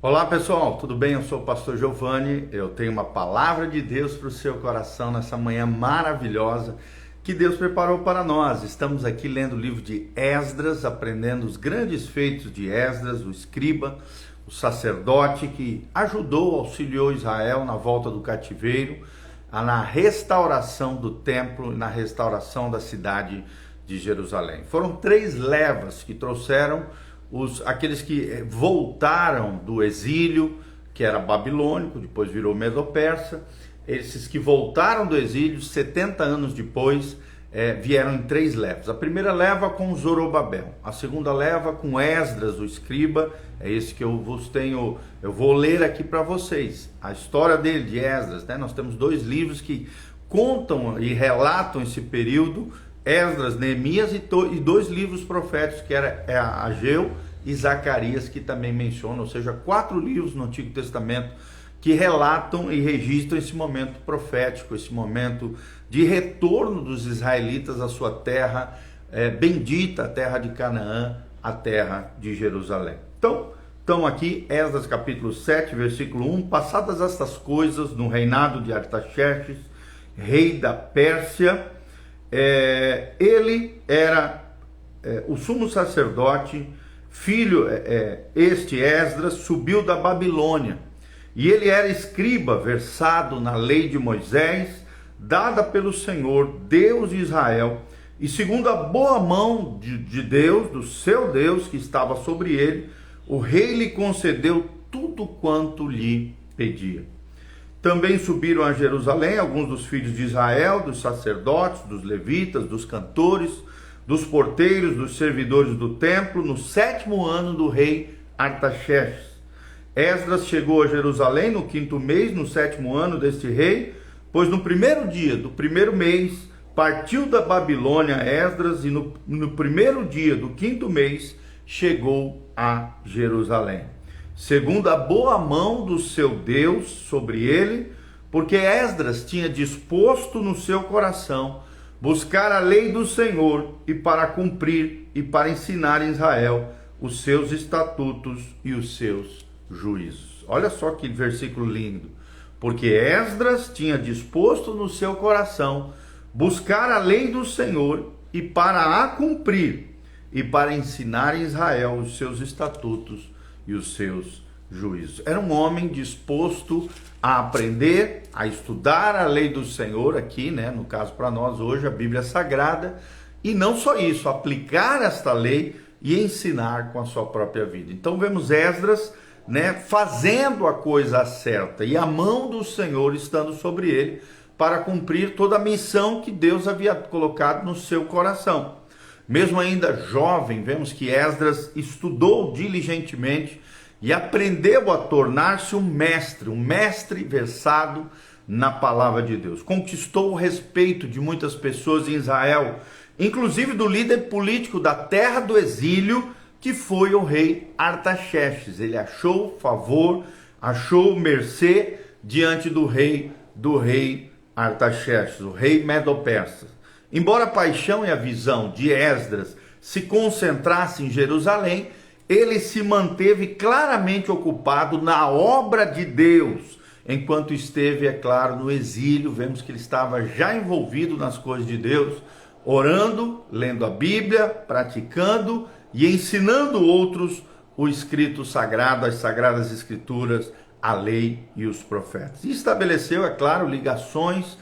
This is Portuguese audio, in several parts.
Olá pessoal, tudo bem? Eu sou o pastor Giovanni, eu tenho uma palavra de Deus para o seu coração nessa manhã maravilhosa que Deus preparou para nós. Estamos aqui lendo o livro de Esdras, aprendendo os grandes feitos de Esdras, o escriba, o sacerdote que ajudou, auxiliou Israel na volta do cativeiro, na restauração do templo e na restauração da cidade de Jerusalém. Foram 3 levas que trouxeram aqueles que voltaram do exílio, que era babilônico, depois virou medo-persa. Esses que voltaram do exílio, 70 anos depois, vieram em 3 levas. A primeira leva com Zorobabel, a segunda leva com Esdras, o escriba. É esse que eu vou ler aqui para vocês, a história dele, de Esdras, né? Nós temos 2 livros que contam e relatam esse período, Esdras, Neemias, e 2 livros proféticos, que era Ageu e Zacarias, que também mencionam, ou seja, 4 livros no Antigo Testamento que relatam e registram esse momento profético, esse momento de retorno dos israelitas à sua terra bendita, a terra de Canaã, a terra de Jerusalém. Então aqui, Esdras capítulo 7, versículo 1, passadas estas coisas, no reinado de Artaxerxes, rei da Pérsia, ele era o sumo sacerdote, filho, este Esdras subiu da Babilônia, e ele era escriba, versado na lei de Moisés, dada pelo Senhor, Deus de Israel, e segundo a boa mão de Deus, do seu Deus, que estava sobre ele, o rei lhe concedeu tudo quanto lhe pedia. Também subiram a Jerusalém alguns dos filhos de Israel, dos sacerdotes, dos levitas, dos cantores, dos porteiros, dos servidores do templo, no 7º ano do rei Artaxerxes. Esdras chegou a Jerusalém no 5º mês, no 7º ano deste rei, pois no 1º dia do 1º mês partiu da Babilônia Esdras, e no 1º dia do 5º mês chegou a Jerusalém, segundo a boa mão do seu Deus sobre ele, porque Esdras tinha disposto no seu coração buscar a lei do Senhor, e para cumprir e para ensinar em Israel os seus estatutos e os seus juízos. Olha só que versículo lindo. Porque Esdras tinha disposto no seu coração buscar a lei do Senhor, e para a cumprir e para ensinar em Israel os seus estatutos e os seus juízos. Era um homem disposto a aprender, a estudar a lei do Senhor, aqui, né, no caso para nós hoje, a Bíblia Sagrada, e não só isso, aplicar esta lei e ensinar com a sua própria vida. Então vemos Esdras, né, fazendo a coisa certa, e a mão do Senhor estando sobre ele para cumprir toda a missão que Deus havia colocado no seu coração. Mesmo ainda jovem, vemos que Esdras estudou diligentemente e aprendeu a tornar-se um mestre versado na palavra de Deus. Conquistou o respeito de muitas pessoas em Israel, inclusive do líder político da terra do exílio, que foi o rei Artaxerxes. Ele achou favor, achou mercê diante do rei Artaxerxes, o rei medo-persa. Embora a paixão e a visão de Esdras se concentrassem em Jerusalém, ele se manteve claramente ocupado na obra de Deus. Enquanto esteve, é claro, no exílio, vemos que ele estava já envolvido nas coisas de Deus, orando, lendo a Bíblia, praticando e ensinando outros o escrito sagrado, as sagradas escrituras, a lei e os profetas. E estabeleceu, é claro, ligações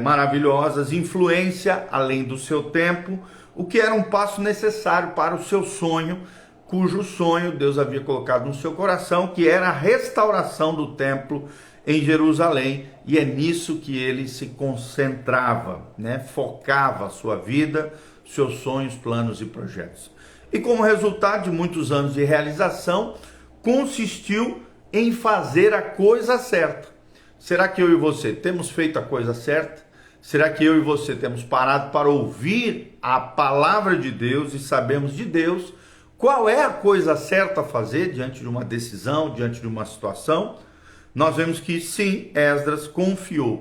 maravilhosas, influência além do seu tempo, o que era um passo necessário para o seu sonho, cujo sonho Deus havia colocado no seu coração, que era a restauração do templo em Jerusalém, e é nisso que ele se concentrava, né? Focava a sua vida, seus sonhos, planos e projetos. E como resultado de muitos anos de realização, consistiu em fazer a coisa certa. Será que eu e você temos feito a coisa certa? Será que eu e você temos parado para ouvir a palavra de Deus e sabemos de Deus qual é a coisa certa a fazer diante de uma decisão, diante de uma situação? Nós vemos que sim, Esdras confiou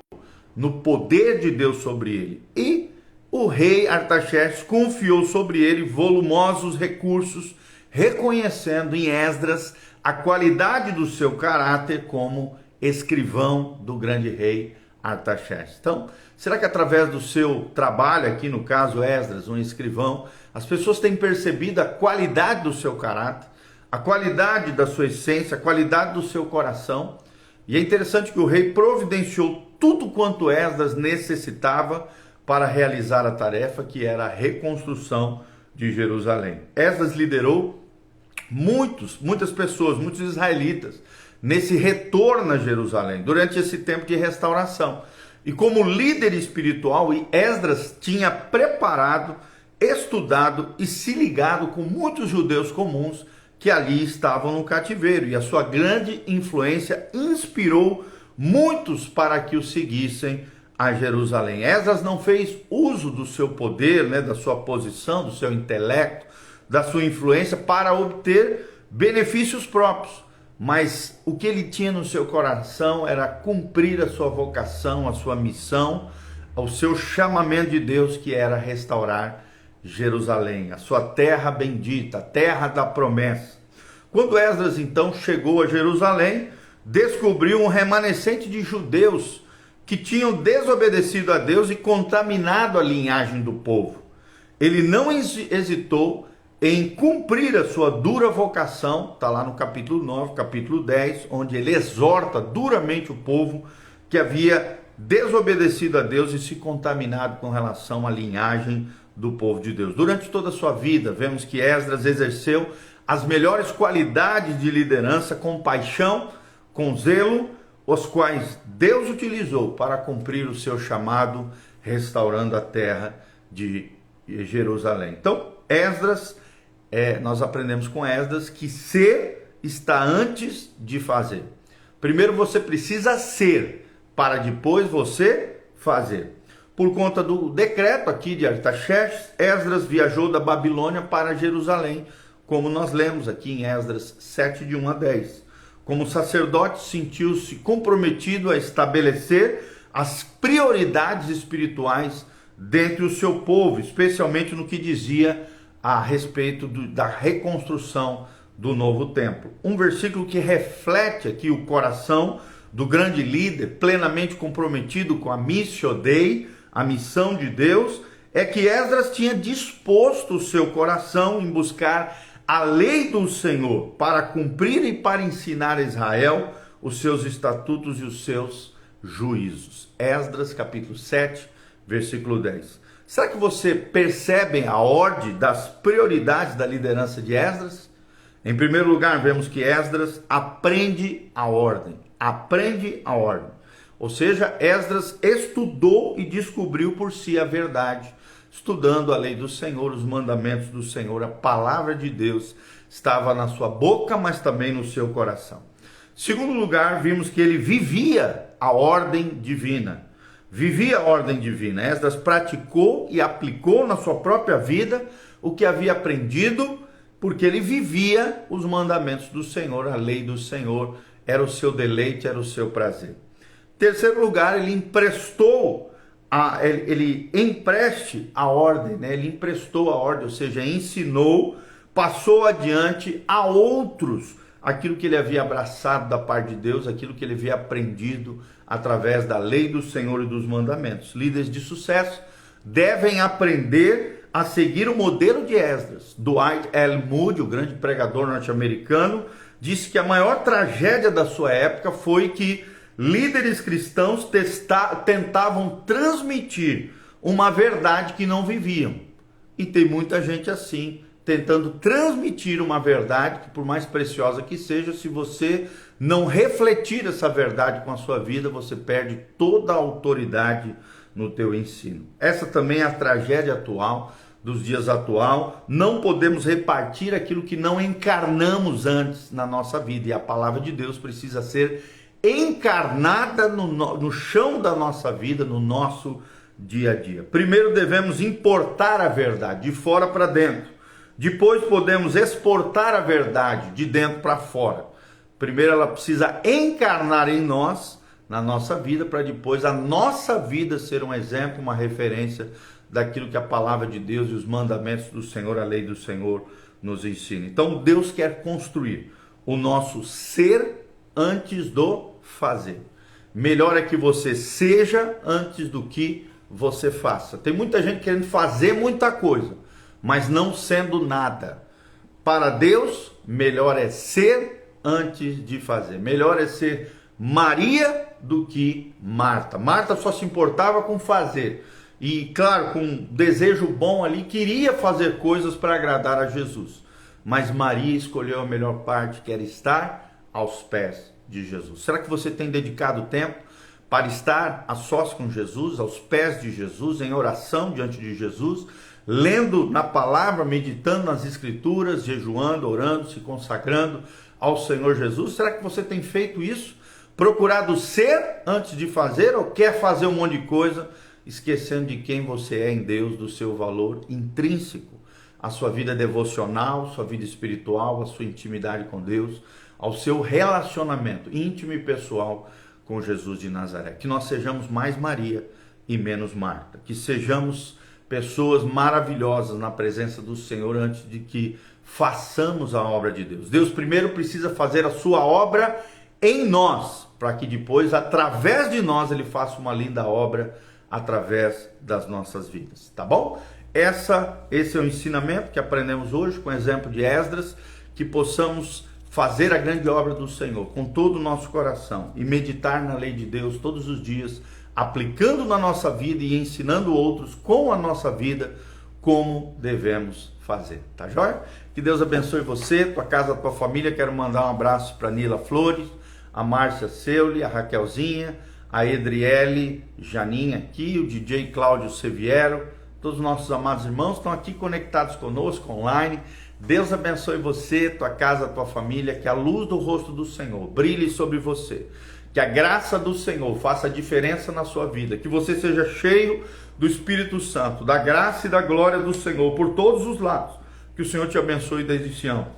no poder de Deus sobre ele, e o rei Artaxerxes confiou sobre ele volumosos recursos, reconhecendo em Esdras a qualidade do seu caráter como escrivão do grande rei Artaxerxes. Então, será que através do seu trabalho, aqui no caso Esdras, um escrivão, as pessoas têm percebido a qualidade do seu caráter, a qualidade da sua essência, a qualidade do seu coração? E é interessante que o rei providenciou tudo quanto Esdras necessitava para realizar a tarefa, que era a reconstrução de Jerusalém. Esdras liderou muitas pessoas, muitos israelitas, nesse retorno a Jerusalém, durante esse tempo de restauração. E como líder espiritual, Esdras tinha preparado, estudado e se ligado com muitos judeus comuns que ali estavam no cativeiro. E a sua grande influência inspirou muitos para que o seguissem a Jerusalém. Esdras não fez uso do seu poder, da sua posição, do seu intelecto, da sua influência para obter benefícios próprios. Mas o que ele tinha no seu coração era cumprir a sua vocação, a sua missão, o seu chamamento de Deus, que era restaurar Jerusalém, a sua terra bendita, a terra da promessa. Quando Esdras então chegou a Jerusalém, descobriu um remanescente de judeus que tinham desobedecido a Deus e contaminado a linhagem do povo. Ele não hesitou em cumprir a sua dura vocação, está lá no capítulo 9, capítulo 10, onde ele exorta duramente o povo que havia desobedecido a Deus e se contaminado com relação à linhagem do povo de Deus. Durante toda a sua vida, vemos que Esdras exerceu as melhores qualidades de liderança com paixão, com zelo, os quais Deus utilizou para cumprir o seu chamado, restaurando a terra de Jerusalém. Então, Esdras, nós aprendemos com Esdras que ser está antes de fazer. Primeiro você precisa ser, para depois você fazer. Por conta do decreto aqui de Artaxerxes, Esdras viajou da Babilônia para Jerusalém, como nós lemos aqui em Esdras 7, de 1 a 10. Como sacerdote, sentiu-se comprometido a estabelecer as prioridades espirituais dentre o seu povo, especialmente no que dizia a respeito da reconstrução do novo templo. Um versículo que reflete aqui o coração do grande líder, plenamente comprometido com a Missio Dei, a missão de Deus, é que Esdras tinha disposto o seu coração em buscar a lei do Senhor para cumprir e para ensinar a Israel os seus estatutos e os seus juízos. Esdras capítulo 7, versículo 10. Será que você percebe a ordem das prioridades da liderança de Esdras? Em primeiro lugar, vemos que Esdras aprende a ordem. Aprende a ordem. Ou seja, Esdras estudou e descobriu por si a verdade. Estudando a lei do Senhor, os mandamentos do Senhor, a palavra de Deus estava na sua boca, mas também no seu coração. Segundo lugar, vimos que ele vivia a ordem divina. Vivia a ordem divina. Esdras praticou e aplicou na sua própria vida o que havia aprendido, porque ele vivia os mandamentos do Senhor, a lei do Senhor, era o seu deleite, era o seu prazer. Terceiro lugar, ele emprestou, ele empreste a ordem, ele emprestou a ordem, ou seja, ensinou, passou adiante a outros aquilo que ele havia abraçado da parte de Deus, aquilo que ele havia aprendido através da lei do Senhor e dos mandamentos. Líderes de sucesso devem aprender a seguir o modelo de Esdras. Dwight L. Moody, o grande pregador norte-americano, disse que a maior tragédia da sua época foi que líderes cristãos tentavam transmitir uma verdade que não viviam. E tem muita gente assim, tentando transmitir uma verdade que, por mais preciosa que seja, se você não refletir essa verdade com a sua vida, você perde toda a autoridade no teu ensino. Essa também é a tragédia atual, dos dias atual. Não podemos repartir aquilo que não encarnamos antes na nossa vida, e a palavra de Deus precisa ser encarnada no chão da nossa vida, no nosso dia a dia. Primeiro devemos importar a verdade de fora para dentro. Depois podemos exportar a verdade de dentro para fora. Primeiro ela precisa encarnar em nós, na nossa vida, para depois a nossa vida ser um exemplo, uma referência daquilo que a palavra de Deus e os mandamentos do Senhor, a lei do Senhor, nos ensina. Então Deus quer construir o nosso ser antes do fazer. Melhor é que você seja antes do que você faça. Tem muita gente querendo fazer muita coisa, mas não sendo nada. Para Deus, melhor é ser antes de fazer. Melhor é ser Maria do que Marta. Marta só se importava com fazer. E claro, com um desejo bom ali, queria fazer coisas para agradar a Jesus. Mas Maria escolheu a melhor parte, que era estar aos pés de Jesus. Será que você tem dedicado tempo para estar a sós com Jesus, aos pés de Jesus, em oração diante de Jesus, lendo na palavra, meditando nas escrituras, jejuando, orando, se consagrando ao Senhor Jesus? Será que você tem feito isso? Procurado ser antes de fazer, ou quer fazer um monte de coisa, esquecendo de quem você é em Deus, do seu valor intrínseco, a sua vida devocional, sua vida espiritual, a sua intimidade com Deus, ao seu relacionamento íntimo e pessoal com Jesus de Nazaré? Que nós sejamos mais Maria e menos Marta, que sejamos pessoas maravilhosas na presença do Senhor antes de que façamos a obra de Deus. Deus primeiro precisa fazer a sua obra em nós, para que depois, através de nós, Ele faça uma linda obra através das nossas vidas, tá bom? Esse é o ensinamento que aprendemos hoje com o exemplo de Esdras, que possamos fazer a grande obra do Senhor com todo o nosso coração e meditar na lei de Deus todos os dias, aplicando na nossa vida e ensinando outros com a nossa vida como devemos fazer, tá joia? Que Deus abençoe você, tua casa, tua família. Quero mandar um abraço para Nila Flores, a Márcia Seuli, a Raquelzinha, a Edriele Janinha aqui, o DJ Cláudio Seviero, todos os nossos amados irmãos estão aqui conectados conosco online. Deus abençoe você, tua casa, tua família, que a luz do rosto do Senhor brilhe sobre você, que a graça do Senhor faça a diferença na sua vida, que você seja cheio do Espírito Santo, da graça e da glória do Senhor por todos os lados. Que o Senhor te abençoe desde Sião,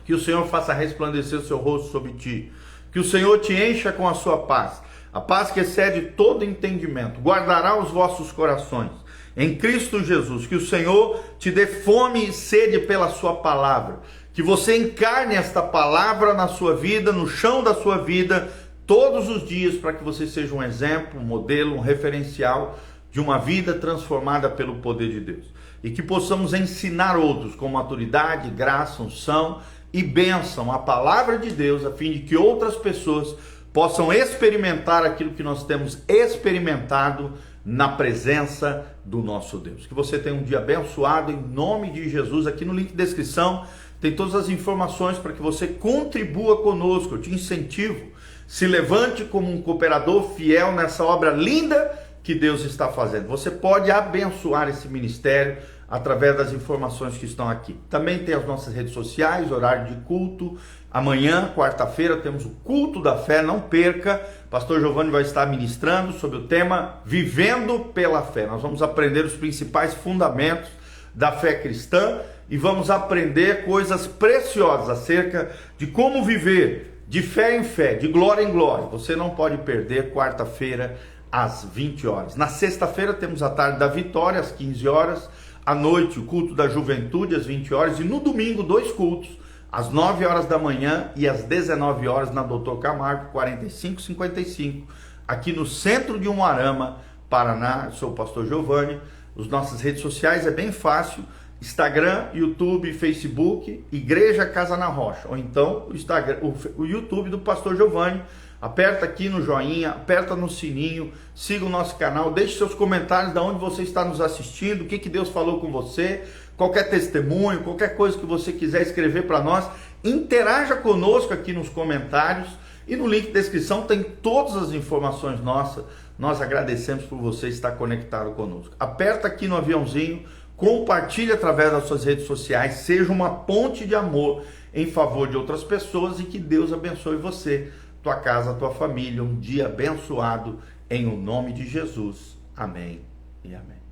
que o Senhor faça resplandecer o seu rosto sobre ti, que o Senhor te encha com a sua paz, a paz que excede todo entendimento, guardará os vossos corações em Cristo Jesus. Que o Senhor te dê fome e sede pela sua palavra, que você encarne esta palavra na sua vida, no chão da sua vida, todos os dias, para que você seja um exemplo, um modelo, um referencial de uma vida transformada pelo poder de Deus. E que possamos ensinar outros com maturidade, graça, unção e bênção a palavra de Deus, a fim de que outras pessoas possam experimentar aquilo que nós temos experimentado na presença do nosso Deus. Que você tenha um dia abençoado em nome de Jesus. Aqui no link de descrição tem todas as informações para que você contribua conosco. Eu te incentivo, se levante como um cooperador fiel nessa obra linda que Deus está fazendo. Você pode abençoar esse ministério através das informações que estão aqui. Também tem as nossas redes sociais, horário de culto. Amanhã, quarta-feira, temos o culto da fé, não perca. Pastor Giovanni vai estar ministrando sobre o tema Vivendo pela Fé. Nós vamos aprender os principais fundamentos da fé cristã e vamos aprender coisas preciosas acerca de como viver de fé em fé, de glória em glória. Você não pode perder, quarta-feira, às 20 horas. Na sexta-feira temos a tarde da vitória, às 15 horas. À noite, o culto da juventude, às 20 horas. E no domingo, 2 cultos, às 9 horas da manhã e às 19 horas, na Doutor Camargo, 4555, aqui no centro de Umuarama, Paraná. Eu sou o pastor Giovanni. As nossas redes sociais é bem fácil: Instagram, YouTube, Facebook, Igreja Casa na Rocha, ou então o Instagram, o YouTube do pastor Giovanni. Aperta aqui no joinha, aperta no sininho, siga o nosso canal, deixe seus comentários de onde você está nos assistindo, o que Deus falou com você, qualquer testemunho, qualquer coisa que você quiser escrever para nós, interaja conosco aqui nos comentários, e no link de descrição tem todas as informações nossas. Nós agradecemos por você estar conectado conosco. Aperta aqui no aviãozinho, compartilhe através das suas redes sociais, seja uma ponte de amor em favor de outras pessoas, e que Deus abençoe você, tua casa, tua família, um dia abençoado em o nome de Jesus. Amém e amém.